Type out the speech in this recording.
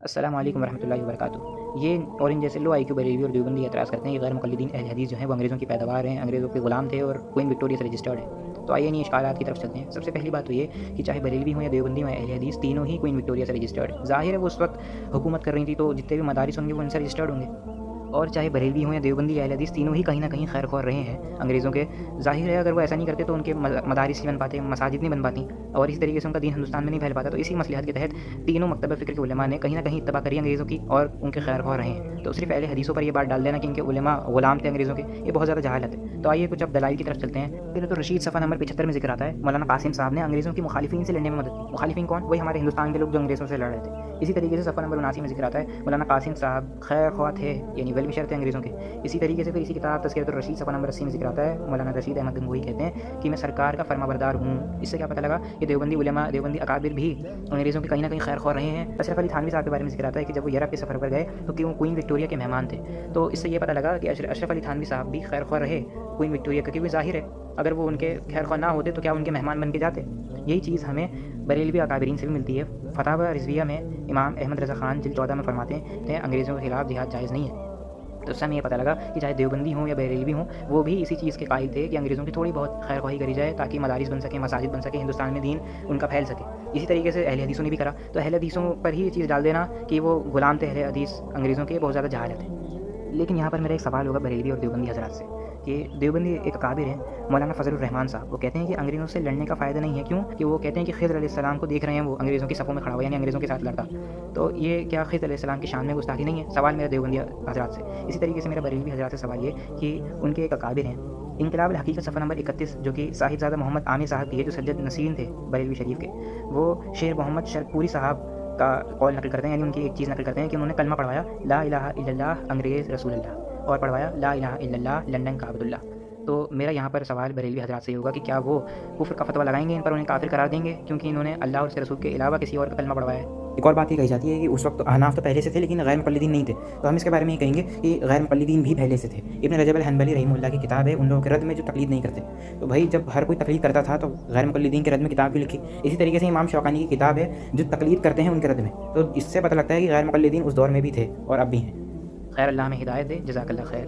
السلام علیکم ورحمۃ اللہ وبرکاتہ۔ یہ اور ان جیسے لو آئی کیو بریلوی اور دیوبندی اعتراض کرتے ہیں کہ غیر مقلدین اہل حدیث جو ہیں وہ انگریزوں کی پیداوار ہیں، انگریزوں کے غلام تھے اور کوئن وکٹوریہ سے رجسٹرڈ ہے۔ تو آئیے انہیں اشکالات کی طرف چلتے ہیں۔ سب سے پہلی بات تو یہ کہ چاہے بریلوی ہوں یا دیوبندی ہوں یا اہل حدیث، تینوں ہی کوئن وکٹوریہ سے رجسٹرڈ ہے۔ ظاہر ہے وہ اس وقت حکومت کر رہی تھی تو جتنے بھی مدارس ہوں گے وہ ان سے رجسٹرڈ ہوں گے، اور چاہے بریلوی ہوں یا دیوبندی یا اہل حدیث، تینوں ہی کہیں نہ کہیں خیر خواہ رہے ہیں انگریزوں کے۔ ظاہر ہے اگر وہ ایسا نہیں کرتے تو ان کے مدارس نہیں بن پاتے، مساجد نہیں بن پاتی، اور اسی طریقے سے ان کا دین ہندوستان میں نہیں پھیل پاتا۔ تو اسی مصلحت کے تحت تینوں مکتبہ فکر کے علماء نے کہیں نہ کہیں اتباع کری انگریزوں کی اور ان کے خیر خواہ رہے ہیں۔ تو صرف اہل حدیثوں پر یہ بات ڈال دینا کہ ان کے علماء غلام تھے انگریزوں کے، یہ بہت زیادہ جہالت ہے۔ تو آئیے کچھ اب دلائل کی طرف چلتے ہیں۔ پہلے تو رشید صفحہ نمبر 75 میں ذکر آتا ہے مولانا قاسم صاحب نے انگریزوں کی مخالفین سے لڑنے میں مدد کی۔ مخالفین کون؟ وہی ہمارے ہندوستان کے لوگ جو انگریزوں سے لڑ رہے تھے۔ اسی طریقے سے صفحہ نمبر 79 میں ذکر آتا ہے مولانا قاسم صاحب خیر خواہ تھے، یعنی ویل وشر تھے انگریزوں کے۔ اسی طریقے سے پھر اسی کتاب تذکرۃ الرشید صفحہ نمبر 80 میں ذکر آتا ہے مولانا رشید احمد گنگوہی کہتے ہیں کہ میں سرکار کا فرما بردار ہوں۔ اس سے کیا پتہ لگا کہ دیوبندی علماء، دیوبندی اکابر بھی انگریزوں کے کہیں نہ کہیں خیر خواہ رہے ہیں۔ اشرف علی تھانوی صاحب کے بارے میں ذکر آتا ہے کہ جب وہ یورپ کے سفر پر گئے تو کہ وہ کوئن وکٹوریہ کے مہمان تھے۔ تو اس سے یہ پتہ لگا کہ اشرف علی تھانوی صاحب بھی خیر خواہ رہے کوئن وکٹوریہ کا، کیونکہ ظاہر ہے اگر وہ ان کے خیر خواہ نہ ہوتے تو کیا ان کے مہمان بن کے جاتے۔ یہی چیز ہمیں بریلوی اکابرین سے بھی ملتی ہے۔ فتاوی رضویہ میں امام احمد رضا خان جلد 14 میں فرماتے ہیں انگریزوں کے خلاف جہاد جائز نہیں ہے۔ تو اس سے ہمیں یہ پتہ لگا کہ چاہے دیوبندی ہوں یا بریلوی ہوں، وہ بھی اسی چیز کے قائل تھے کہ انگریزوں کی تھوڑی بہت خیر خواہی کری جائے تاکہ مدارس بن سکیں، مساجد بن سکیں، ہندوستان میں دین ان کا پھیل سکے۔ اسی طریقے سے اہل حدیثوں نے بھی کرا۔ تو اہل حدیثوں پر ہی یہ چیز ڈال دینا کہ وہ غلام تھے اہل حدیث انگریزوں کے، بہت زیادہ جہالت ہے۔ لیکن یہاں پر میرا ایک سوال ہوگا بریلوی اور دیوبندی حضرات سے کہ دیوبندی ایک اکابر ہیں مولانا فضل الرحمان صاحب، وہ کہتے ہیں کہ انگریزوں سے لڑنے کا فائدہ نہیں ہے۔ کیوں؟ کہ وہ کہتے ہیں کہ خضر علیہ السلام کو دیکھ رہے ہیں، وہ انگریزوں کی صفوں میں کھڑا ہوا، یعنی انگریزوں کے ساتھ لڑتا۔ تو یہ کیا خضر علیہ السلام کی شان میں گستاخی نہیں ہے؟ سوال میرا دیوبندی حضرات سے۔ اسی طریقے سے میرا بریلوی حضرات سے سوال یہ کہ ان کے ایک اکابر ہیں انقلاب الحقیقت صفحہ نمبر 31، جو کہ صاحبزادہ محمد عامر صاحب کی ہے، جو سجد نسین تھے بریلوی شریف کے، وہ شیر محمد شرپوری صاحب کا قول نقل کرتے ہیں، یعنی ان کی ایک چیز نقل کرتے ہیں کہ انہوں نے کلمہ پڑھوایا لا الہ الا اللہ انگریز رسول اللہ، اور پڑھوایا لا الہ الا اللہ لنڈن کا عبداللہ۔ تو میرا یہاں پر سوال بریلوی حضرات سے یہ ہوگا کہ کیا وہ کفر کا فتویٰ لگائیں گے ان پر، انہیں کافر قرار دیں گے کیونکہ انہوں نے اللہ اور اس کے رسول کے علاوہ کسی اور کا کلمہ پڑھوایا ہے؟ ایک اور بات یہ کہی جاتی ہے کہ اس وقت احناف تو پہلے سے تھے لیکن غیر مقلدین نہیں تھے، تو ہم اس کے بارے میں یہ کہیں گے کہ غیر مقلدین بھی پہلے سے تھے۔ ابن رجب الحنبلی رحمہ اللہ کی کتاب ہے ان لوگوں کے رد میں جو تقلید نہیں کرتے۔ تو بھائی جب ہر کوئی تقلید کرتا تھا تو غیر مقلدین کے رد میں کتاب کیوں لکھی؟ اسی طریقے سے امام شوکانی کی کتاب ہے جو تقلید کرتے ہیں ان کے رد میں۔ تو اس سے پتہ لگتا ہے کہ غیر مقلدین اس دور میں بھی تھے اور اب بھی ہیں۔ خیر اللہ میں ہدایت دے، جزاک اللہ خیر۔